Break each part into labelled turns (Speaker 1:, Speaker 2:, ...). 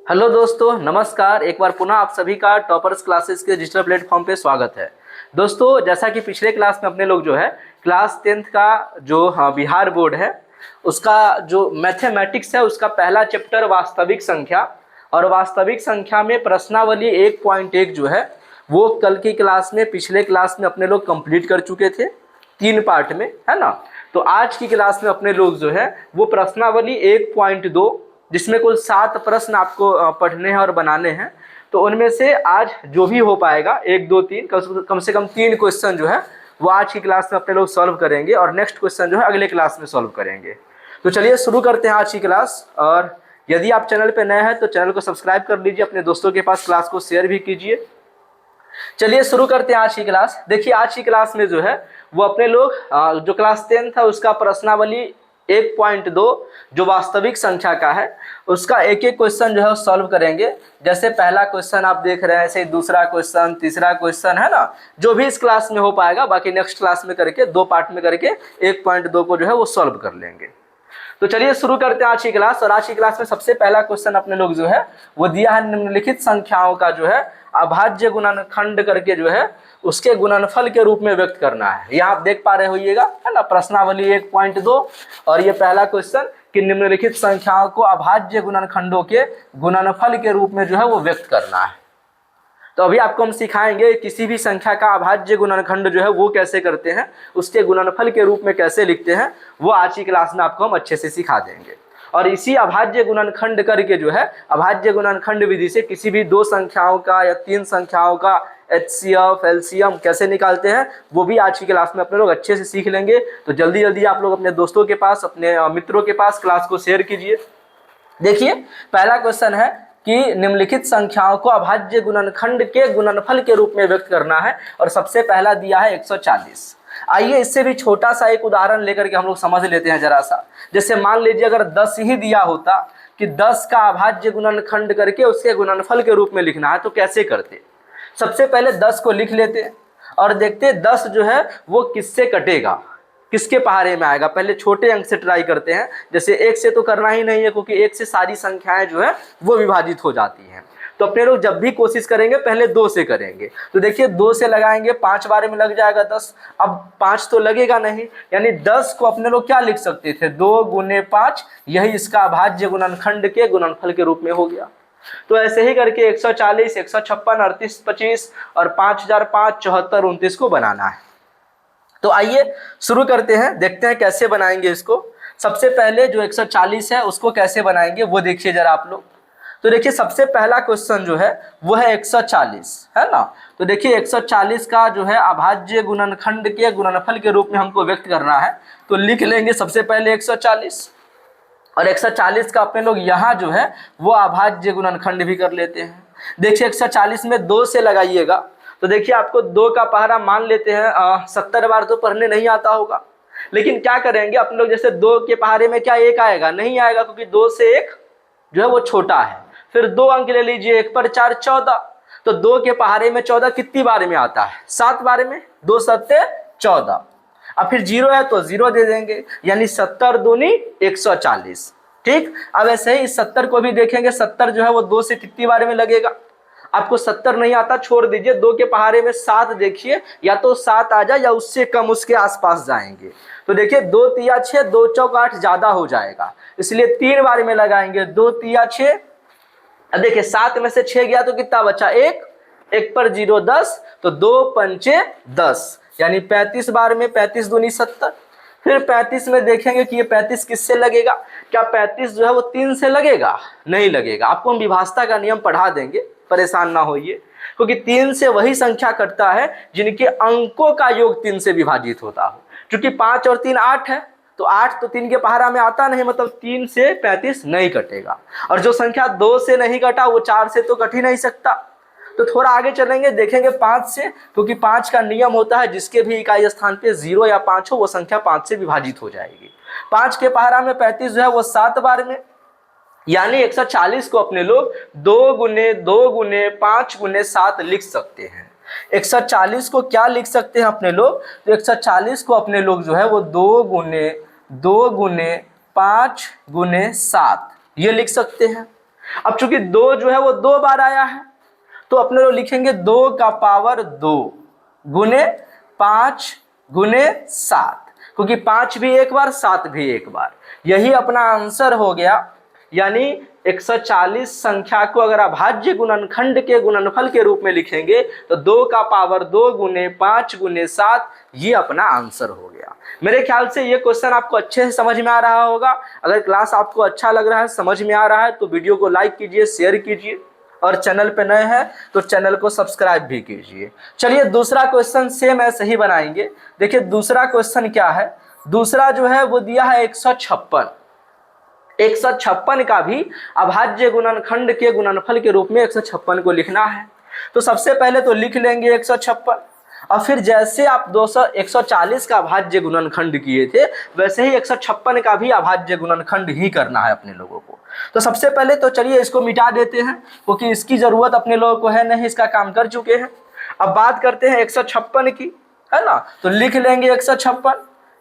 Speaker 1: Hello दोस्तों, नमस्कार। एक बार पुनः आप सभी का टॉपर्स क्लासेस के डिजिटल प्लेटफॉर्म पे स्वागत है। दोस्तों, जैसा कि पिछले क्लास में अपने लोग जो है क्लास 10th का जो बिहार बोर्ड है उसका जो मैथमेटिक्स है उसका पहला चैप्टर वास्तविक संख्या और वास्तविक संख्या में प्रश्नावली 1.1 जो है वो कल की क्लास में पिछले क्लास में अपने लोग कंप्लीट कर चुके थे 3 पार्ट में, है ना। तो आज की क्लास में अपने लोग जो है वो प्रश्नावली 1.2 जिसमें कुल 7 प्रश्न आपको पढ़ने हैं और बनाने हैं। तो उनमें से आज जो भी हो पाएगा 1 2 3 कम से कम 3 क्वेश्चन जो है वो आज की क्लास में अपने लोग सॉल्व करेंगे और नेक्स्ट क्वेश्चन जो है अगले क्लास में सॉल्व करेंगे। तो चलिए शुरू करते हैं आज की क्लास। और यदि आप चैनल पर नए हैं तो चैनल को सब्सक्राइब कर लीजिए, अपने दोस्तों के पास क्लास को शेयर भी कीजिए। चलिए शुरू करते हैं आज की क्लास। देखिए, आज की क्लास में जो है वो अपने लोग जो क्लास 10 था उसका प्रश्नावली 1.2 जो वास्तविक संख्या का है उसका एक एक क्वेश्चन जो है सॉल्व करेंगे। जैसे पहला क्वेश्चन आप देख रहे हैं, ऐसे दूसरा क्वेश्चन, तीसरा क्वेश्चन, है ना। जो भी इस क्लास में हो पाएगा बाकी नेक्स्ट क्लास में करके 2 पार्ट में करके 1.2 को जो है वो सॉल्व कर लेंगे। तो चलिए शुरू करते हैं आज की क्लास। और आज की क्लास में सबसे पहला क्वेश्चन अपने लोग जो है वो दिया है निम्नलिखित संख्याओं का जो है अभाज्य गुणनखंड करके जो है उसके गुणनफल के रूप में व्यक्त करना है। यहाँ आप देख पा रहे होइएगा, है ना, प्रश्नावली 1.2 और ये पहला क्वेश्चन कि निम्नलिखित संख्याओं को अभाज्य गुणनखंडों के गुणनफल के रूप में जो है वो व्यक्त करना है। तो अभी आपको हम सिखाएंगे किसी भी संख्या का अभाज्य गुणनखंड जो है वो कैसे करते हैं, उसके गुणनफल के रूप में कैसे लिखते हैं, वो आज की क्लास में आपको हम अच्छे से सिखा देंगे। और इसी अभाज्य गुणनखंड करके जो है अभाज्य गुणनखंड विधि से किसी भी 2 संख्याओं का या 3 संख्याओं का HCF एलसीएम कैसे निकालते हैं वो भी आज की क्लास में अपने लोग अच्छे से सीख लेंगे। तो जल्दी जल्दी आप लोग अपने दोस्तों के पास, अपने मित्रों के पास क्लास को शेयर कीजिए। देखिए, पहला क्वेश्चन है कि निम्नलिखित संख्याओं को अभाज्य गुणनखंड के गुणनफल के रूप में व्यक्त करना है और सबसे पहला दिया है 140। आइए इससे भी छोटा सा एक उदाहरण लेकर के हम लोग समझ लेते हैं जरा सा। जैसे मान लीजिए अगर 10 ही दिया होता कि 10 का अभाज्य गुणनखंड करके उसके गुणनफल के रूप में लिखना है तो कैसे करते। सबसे पहले 10 को लिख लेते और देखते 10 जो है वो किससे कटेगा, किसके पहाड़े में आएगा। पहले छोटे अंक से ट्राई करते हैं। जैसे 1 से तो करना ही नहीं है क्योंकि 1 से सारी संख्याएं जो है वो विभाजित हो जाती हैं। तो अपने लोग जब भी कोशिश करेंगे पहले 2 से करेंगे। तो देखिए 2 से लगाएंगे 5 बार में लग जाएगा 10। अब 5 तो लगेगा नहीं, यानी 10 को अपने लोग क्या लिख सकते थे, 2 गुने 5, यही इसका अभाज्य गुणनखंड के गुणनफल के रूप में हो गया। तो ऐसे ही करके 140, 156, 38, 25 और 5005, 74, 29 को बनाना है। तो आइए शुरू करते हैं, देखते हैं कैसे बनाएंगे इसको। सबसे पहले जो 140 है उसको कैसे बनाएंगे वो देखिए जरा आप लोग। तो देखिए सबसे पहला क्वेश्चन जो है वो है 140, है ना। तो देखिए 140 का जो है अभाज्य गुणनखंड के गुणनफल के रूप में हमको व्यक्त करना है। तो लिख लेंगे सबसे पहले 140 और 140 का अपने लोग यहाँ जो है वो अभाज्य गुणनखंड भी कर लेते हैं। देखिए 140 में 2 से लगाइएगा तो देखिए आपको 2 का पहाड़ा मान लेते हैं 70 बार तो पढ़ने नहीं आता होगा, लेकिन क्या करेंगे अपने लोग, जैसे 2 के पहाड़े में क्या 1 आएगा, नहीं आएगा क्योंकि 2 से 1 जो है वो छोटा है। फिर 2 अंक ले लीजिए, 1 पर 4 14। तो 2 के पहाड़े में 14 कितनी बार में आता है, 7 बार में, 2 सत्ते 14। अब फिर 0 है तो 0 दे देंगे, यानी 70 दूनी 140। ठीक, अब ऐसे ही 70 को भी देखेंगे, 70 जो है वो 2 से कितनी बार में लगेगा। आपको 70 नहीं आता छोड़ दीजिए, 2 के पहाड़े में 7 देखिए, या तो 7 आ जाए या उससे कम उसके आसपास जाएंगे। तो देखिए 2 तिया 6, 2 चौक 8 ज्यादा हो जाएगा, इसलिए 3 बार में लगाएंगे, 2 तिया 6। अब देखिए 7 में से 6 गया तो कितना बचा, 1, 1 पर 0 10, तो 2 पंचे 10, यानी 35 बार में, 35 दूनी 70। फिर 35 में देखेंगे कि ये 35 किससे लगेगा, क्या 35 जो है वो 3 से लगेगा, नहीं लगेगा। आपको हम विभाजता का नियम पढ़ा देंगे, परेशान ना होइए, क्योंकि 3 से वही संख्या कटता है जिनके अंकों का योग 3 से विभाजित होता हो। क्योंकि 5 और 3 8 है, तो 8 तो 3 के पहाड़ा में आता नहीं, मतलब 3 से 35 नहीं कटेगा। और जो संख्या 2 से नहीं कटा वो 4 से तो कट ही नहीं सकता। तो थोड़ा आगे चलेंगे, देखेंगे 5 से, क्योंकि 5 का नियम होता है जिसके भी इकाई स्थान पे 0 या 5 हो वो संख्या 5 से विभाजित हो जाएगी। 5 के पहाड़ा में 35 जो है वो 7 बार में, यानी 140 को अपने लोग 2 गुने 2 गुने 5 गुने 7 लिख सकते हैं। 140 को क्या लिख सकते हैं अपने लोग, तो 140 को अपने लोग जो है वो 2 गुने 5 गुने 7 ये लिख सकते हैं। अब चूंकि 2 जो है वो 2 बार आया है, तो अपने लोग लिखेंगे 2 का पावर 2 गुने 5 गुने 7, क्योंकि 5 भी एक बार 7 भी एक बार, यही अपना आंसर हो गया। यानी 140 संख्या को अगर अभाज्य गुणनखंड के गुणनफल के रूप में लिखेंगे तो 2 का पावर 2 गुने 5 गुने 7, ये अपना आंसर हो गया। मेरे ख्याल से ये क्वेश्चन आपको अच्छे से समझ में आ रहा होगा। अगर क्लास आपको अच्छा लग रहा है, समझ में आ रहा है, तो वीडियो को लाइक कीजिए, शेयर कीजिए, और चैनल पे नए हैं तो चैनल को सब्सक्राइब भी कीजिए। चलिए दूसरा क्वेश्चन सेम ऐसे ही बनाएंगे। देखिए दूसरा क्वेश्चन क्या है, दूसरा जो है वो दिया है 156। 156 का भी अभाज्य गुणनखंड के गुणनफल के रूप में 156 को लिखना है। तो सबसे पहले तो लिख लेंगे 156, और फिर जैसे आप 140 का अभाज्य गुणनखंड किए थे वैसे ही 156 का भी अभाज्य गुणनखंड ही करना है अपने लोगों को। तो सबसे पहले तो चलिए इसको मिटा देते हैं, क्योंकि इसकी जरूरत अपने लोगों को है नहीं, इसका काम कर चुके हैं। अब बात करते हैं 156 की, है ना। तो लिख लेंगे 156।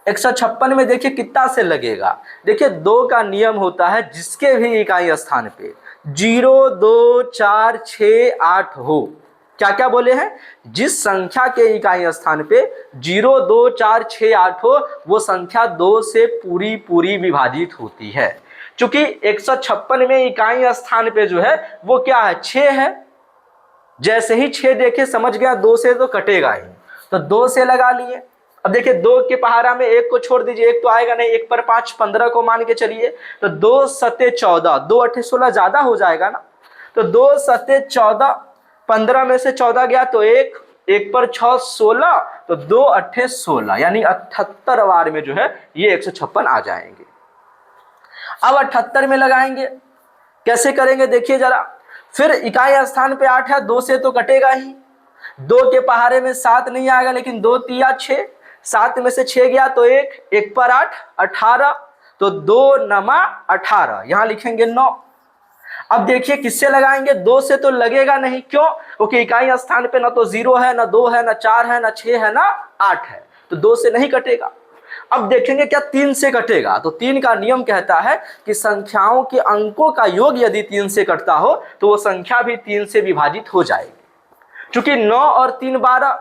Speaker 1: 156 में देखिए कितना से लगेगा, देखिए 2 का नियम होता है जिसके भी इकाई स्थान पे 0, 2, 4, 6, 8 हो। क्या क्या बोले हैं, जिस संख्या के इकाई स्थान पे 0, 2, 4, 6, 8 हो, वो संख्या 2 से पूरी पूरी विभाजित होती है। चूंकि 156 में इकाई स्थान पे जो है वो क्या है, 6 है। जैसे ही 6 देखे समझ गया 2 से तो कटेगा ही, तो 2 से लगा लिए। अब देखिए 2 के पहाड़ा में 1 को छोड़ दीजिए, 1 तो आएगा नहीं, 1 पर 5 15 को मान के चलिए, तो 2 सते 14, 2 8 16 ज्यादा हो जाएगा ना। तो 2 सते 14, 15 में से 14 गया तो 1, 1 पर 6 16, तो 2 8 16, यानी 78 बार में जो है ये 156 आ जाएंगे। अब 78 में लगाएंगे, कैसे करेंगे देखिए जरा। फिर इकाई स्थान पे 8 है, 2 से तो कटेगा ही, 2 के पहाड़े में 7 नहीं आएगा, लेकिन 2 तिया 6, 7 में से 6 गया तो 1, 1 पर 8 18, तो 2 नमा 18, यहां लिखेंगे 9। अब देखिए किससे लगाएंगे, 2 से तो लगेगा नहीं, क्यों, क्योंकि इकाई स्थान पे ना तो 0 है, ना 2 है, ना 4 है, ना 6 है, ना 8 है, तो 2 से नहीं कटेगा। अब देखेंगे क्या 3 से कटेगा, तो 3 का नियम कहता है कि संख्याओं के अंकों का योग यदि 3 से कटता हो तो वो संख्या भी 3 से विभाजित हो जाएगी। चूंकि 9 और 3 12,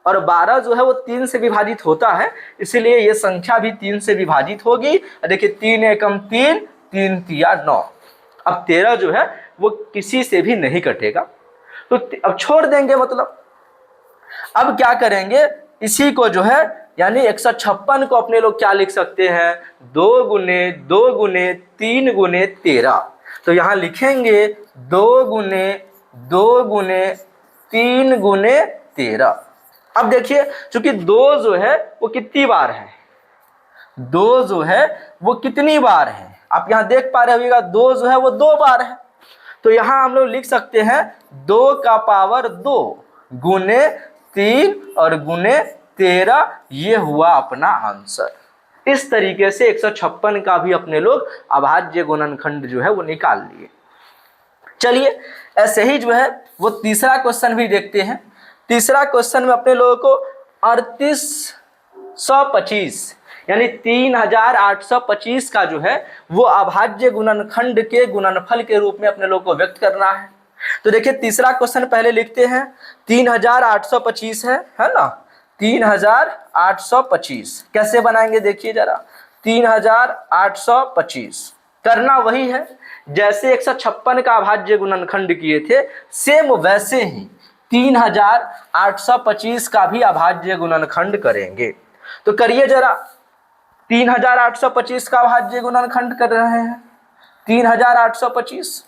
Speaker 1: और 12 जो है वो 3 से विभाजित होता है, इसीलिए ये संख्या भी 3 से विभाजित होगी। देखिए 3 एकम 3, 3 तिया 9। अब 13 जो है वो किसी से भी नहीं कटेगा, तो अब छोड़ देंगे। मतलब अब क्या करेंगे, इसी को जो है यानी 156 को अपने लोग क्या लिख सकते हैं, 2 गुने 2 गुने 3 गुने 13। तो यहां लिखेंगे 2 गुने 2 गुने 3 गुने 13। अब देखिए चूंकि 2 जो है वो कितनी बार है, 2 जो है वो कितनी बार है, आप यहां देख पा रहे होगा 2 जो है वो 2 बार है। तो यहां हम लोग लिख सकते हैं 2 का पावर 2 गुने 3 और गुने 13, ये हुआ अपना आंसर। इस तरीके से 156 का भी अपने लोग अभाज्य गुणनखंड जो है वो निकाल लिए। चलिए ऐसे ही जो है वो तीसरा क्वेश्चन भी देखते हैं। तीसरा क्वेश्चन में अपने लोगों को 3825 यानी 3825 का जो है वो अभाज्य गुणनखंड के गुणनफल के रूप में अपने लोग को व्यक्त करना है। तो देखिए तीसरा क्वेश्चन पहले लिखते हैं, 3825 है ना, 3825 कैसे बनाएंगे देखिए जरा। 3825 करना वही है जैसे 156 का अभाज्य गुणनखंड किए थे, सेम वैसे ही 3825 का भी अभाज्य गुणनखंड करेंगे। तो करिए जरा, 3825 का अभाज्य गुणनखंड कर रहे हैं। 3825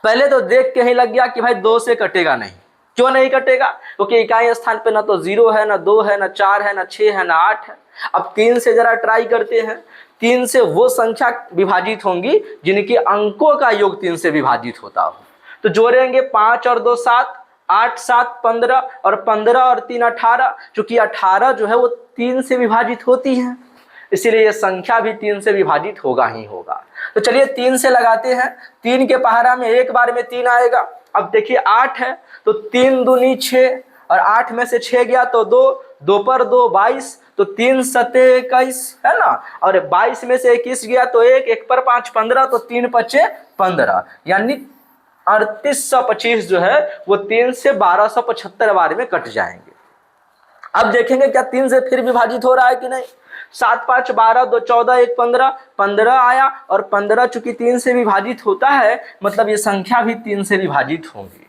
Speaker 1: पहले तो देख के ही लग गया कि भाई 2 से कटेगा नहीं। क्यों नहीं कटेगा, क्योंकि इकाई स्थान पे ना तो 0 है, ना 2 है, ना 4 है, ना 6 है, ना 8 है। अब 3 से जरा ट्राई करते हैं। 3 से वो संख्या विभाजित होंगी जिनके अंकों का योग 3 से विभाजित होता हो। तो जोड़ेंगे 5 और 2 7, 8 7 15, और 15 और 3 18। चूंकि 18 जो है वो 3 से विभाजित होती है, इसीलिए ये संख्या भी 3 से विभाजित होगा ही होगा। तो चलिए 3 से लगाते हैं। 3 के पहाड़ा में एक बार में 3 आएगा। अब देखिए 8 है तो 3 दूनी 6, और 8 में से 6 गया तो 2, 2 पर 2 22, तो 3 सते 21 है ना, और 22 में से 21 गया तो 1 पर 5 15, तो 3 पचे 15, यानी 3825 जो है वो 3 से 1275 बार में कट जाएंगे। अब देखेंगे क्या 3 से फिर विभाजित हो रहा है कि नहीं। 7 5 12, 2 14, 1 15, 15 आया, और 15 चूंकि 3 से विभाजित होता है मतलब ये संख्या भी 3 से विभाजित होंगी।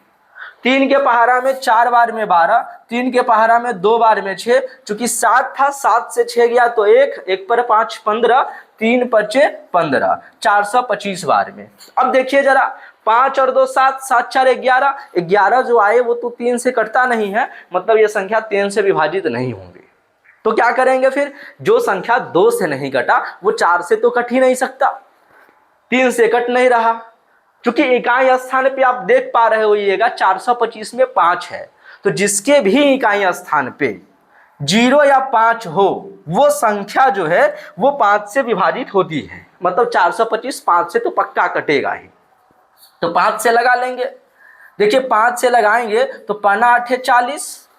Speaker 1: 3 के पहाड़ा में 4 बार में 12, 3 के पहाड़ा में 2 बार में 6, चूंकि 7 था 7 से 6 गया तो 1 पर 5 15, 3 पचे 15, 425 बार में। अब देखिए जरा 5 और 2 7, 7 4 11, 11 जो आए वो तो 3 से कटता नहीं है, मतलब ये संख्या 3 से विभाजित नहीं होंगी। तो क्या करेंगे फिर, जो संख्या 2 से नहीं कटा वो 4 से तो कट ही नहीं सकता, 3 से कट नहीं रहा, क्योंकि इकाई स्थान पे आप देख पा रहे होइएगा 425 में 5 है, तो जिसके भी इकाई स्थान पे 0 या 5 हो वो संख्या जो है वो 5 से विभाजित होती है, मतलब 425 5 से तो पक्का कटेगा ही। तो 5 से लगा लेंगे, देखिए 5 से लगाएंगे तो 5 8 40,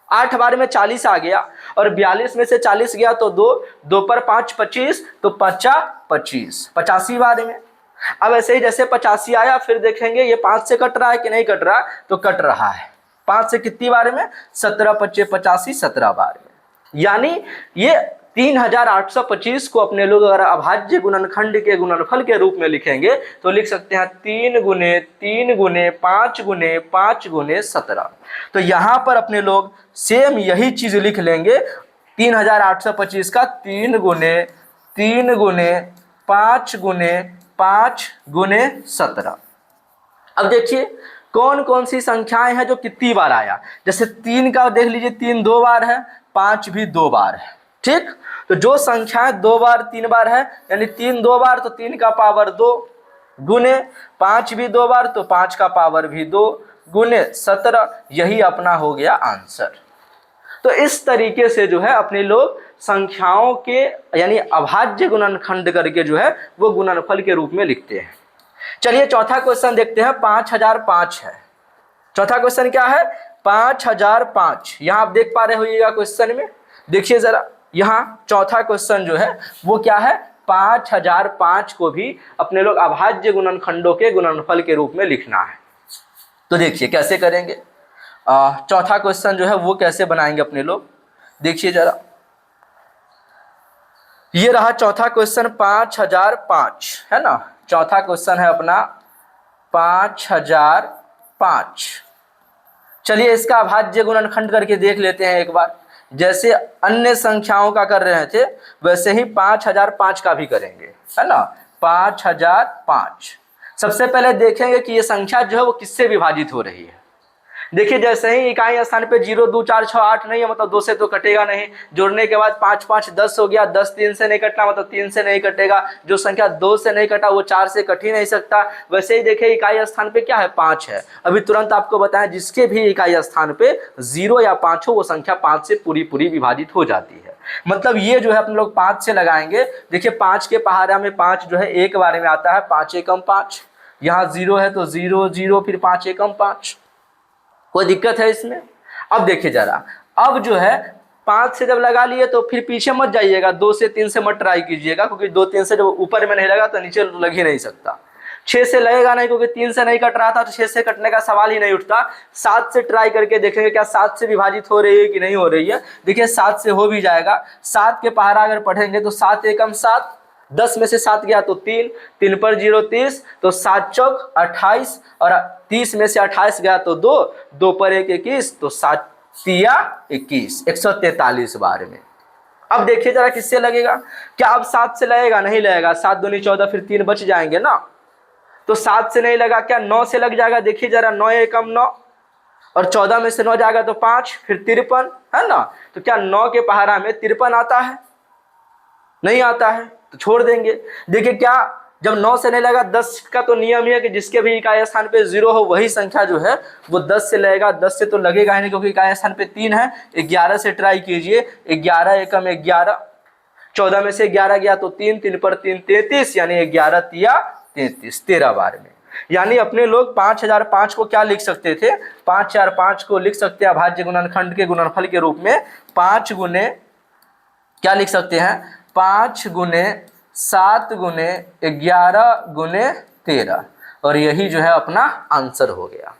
Speaker 1: 8 बार में 40 आ गया, और 42 में से 40 गया तो 2 पर 5 25, तो 25 85 बार में। अब ऐसे ही जैसे 85 आया फिर देखेंगे ये 5 से कट रहा है कि नहीं कट रहा, तो कट रहा है। 5 से कितनी बार में, 17 25 85 17 बार में, यानी ये 3825 को अपने लोग अगर अभाज्य गुणनखंड के गुणनफल के रूप में लिखेंगे तो लिख सकते हैं 3 गुने 3 गुने 5 गुने 5 गुने 17। तो यहाँ पर अपने लोग सेम यही चीज लिख लेंगे, 3825 का 3 गुने 3 गुने 5 गुने 5 गुने 17। अब देखिए कौन कौन सी संख्याएं हैं जो कितनी बार आया, जैसे 3 का देख लीजिए 3 2 बार है, 5 भी 2 बार है, ठीक। तो जो संख्याएं 2 बार 3 बार है, यानी 3 2 बार तो 3 का पावर 2, गुने 5 भी 2 बार तो 5 का पावर भी 2, गुने 17, यही अपना हो गया आंसर। तो इस तरीके से जो है अपने लोग संख्याओं के यानी अभाज्य गुणनखंड करके जो है वो गुणनफल के रूप में लिखते हैं। चलिए चौथा क्वेश्चन देखते हैं, 5005 है। चौथा क्वेश्चन क्या है, 5005। यहाँ आप देख पा रहे होइएगा क्वेश्चन में, देखिए जरा यहाँ चौथा क्वेश्चन जो है वो क्या है, 5005 को भी अपने लोग अभाज्य गुणनखंडों के गुणनफल के रूप में लिखना है। तो देखिए कैसे करेंगे, चौथा क्वेश्चन जो है वो कैसे बनाएंगे अपने लोग, देखिए जरा। ये रहा चौथा क्वेश्चन 5005 है ना, चौथा क्वेश्चन है अपना 5005। चलिए इसका अभाज्य गुणनखंड करके देख लेते हैं एक बार, जैसे अन्य संख्याओं का कर रहे थे वैसे ही 5005 का भी करेंगे, है ना। 5005 सबसे पहले देखेंगे कि ये संख्या जो है वो किससे विभाजित हो रही है। देखिए जैसे ही इकाई स्थान पे 0 2 4 6 8 नहीं है, मतलब 2 से तो कटेगा नहीं, जोड़ने के बाद 5 5 10 हो गया, 10 3 से नहीं कटना मतलब 3 से नहीं कटेगा, जो संख्या 2 से नहीं कटा वो 4 से कट ही नहीं सकता। वैसे ही देखिए इकाई स्थान पे क्या है, 5 है, अभी तुरंत आपको बताएं जिसके भी इकाई स्थान पे 0 या 5 हो वो संख्या 5 से पूरी पूरी विभाजित हो जाती है। मतलब ये जो है अपन लोग 5 से लगाएंगे, देखिए 5 के पहाड़ा में 5 जो है एक बार में आता है, 5 एकम 5, यहाँ 0 है तो 0 0 फिर 5 एकम 5, कोई दिक्कत है इसमें। अब देखिए जरा, अब जो है 5 से जब लगा लिए तो फिर पीछे मत जाइएगा, 2 से 3 से मत ट्राई कीजिएगा, क्योंकि 2 3 से जब ऊपर में नहीं लगा तो नीचे लग ही नहीं सकता। 6 से लगेगा नहीं, क्योंकि 3 से नहीं कट रहा था तो 6 से कटने का सवाल ही नहीं उठता। 7 से ट्राई करके देखेंगे क्या 7 से विभाजित हो रही है कि नहीं हो रही है। देखिए 7 से हो भी जाएगा। 7 के पहाड़ा अगर पढ़ेंगे तो 7 एकम 7, 10 में से 7 गया तो 3, 3 पर 0 30, तो 7 चौक 28, और 30 में से 28 गया तो 2, 2 पर 1 21, तो 7 तिया 21, 143 बार में। अब देखिए जरा किससे लगेगा, क्या अब 7 से लगेगा, नहीं लगेगा, 7 दूनी 14 फिर 3 बच जाएंगे ना, तो 7 से नहीं लगा, क्या 9 से लग जाएगा। देखिए जरा 9 एकम 9, और 14 में से 9 जाएगा तो 5 फिर 53 है ना, तो क्या 9 के पहाड़ा में 53 आता है, नहीं आता है तो छोड़ देंगे। देखिए क्या जब 9 से नहीं लगा, 10 का तो नियम ही है कि जिसके भी इकाई स्थान पे 0 हो वही संख्या जो है वो 10 से लगेगा, 10 से तो लगेगा ही नहीं क्योंकि इकाई स्थान पे 3 है। 11 से ट्राई कीजिए, 11 एकम 11, 14 में से 11 गया तो 3, 3 पर 3 33, यानी 11 तिया 33, 13 बार में। यानी अपने लोग 5005 को क्या लिख सकते थे, 5005 को लिख सकते हैं अभाज्य गुणनखंड के गुणनफल के रूप में 5 गुने क्या लिख सकते हैं, 5 गुने 7 गुने 11 गुने 13, और यही जो है अपना आंसर हो गया।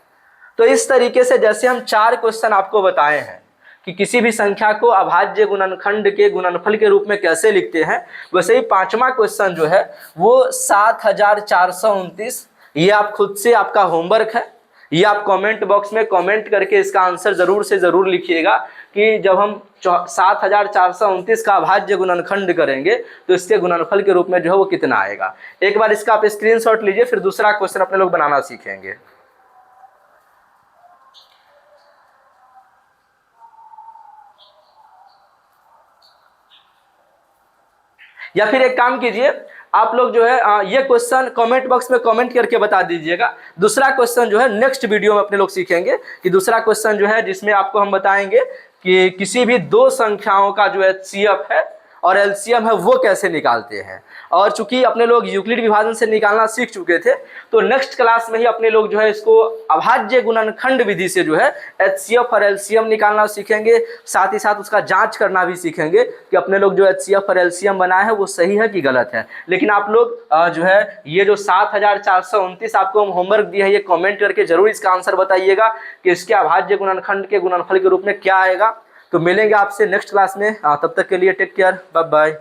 Speaker 1: तो इस तरीके से जैसे हम 4 क्वेश्चन आपको बताए हैं कि किसी भी संख्या को अभाज्य गुणनखंड के गुणनफल के रूप में कैसे लिखते हैं, वैसे ही 5वां क्वेश्चन जो है वो 7429, ये आप खुद से आपका होमवर्क है, ये आप कमेंट बॉक्स में कमेंट करके इसका आंसर जरूर से जरूर लिखिएगा कि जब हम 7429 का अभाज्य गुणनखंड करेंगे तो इसके गुणनफल के रूप में जो है वो कितना आएगा। एक बार इसका आप स्क्रीनशॉट लीजिए, फिर दूसरा क्वेश्चन अपने लोग बनाना सीखेंगे। या फिर एक काम कीजिए, आप लोग जो है ये क्वेश्चन कमेंट बॉक्स में कमेंट करके बता दीजिएगा। दूसरा क्वेश्चन जो है नेक्स्ट वीडियो में अपने लोग सीखेंगे कि दूसरा क्वेश्चन जो है जिसमें आपको हम बताएंगे कि किसी भी दो संख्याओं का जो HCF है और LCM है वो कैसे निकालते हैं। और चूंकि अपने लोग यूक्लिड विभाजन से निकालना सीख चुके थे, तो नेक्स्ट क्लास में ही अपने लोग जो है इसको अभाज्य गुणनखंड विधि से जो है HCF और LCM निकालना सीखेंगे। साथ ही साथ उसका जांच करना भी सीखेंगे कि अपने लोग जो HCF और LCM बनाए हैं वो सही है कि गलत है। लेकिन आप लोग जो है ये जो 7429 आपको हम होमवर्क दिया है, ये कॉमेंट करके जरूर इसका आंसर बताइएगा कि इसके अभाज्य गुणनखंड के गुणनफल के रूप में क्या आएगा। तो मिलेंगे आपसे नेक्स्ट क्लास में, तब तक के लिए टेक केयर, बाय बाय।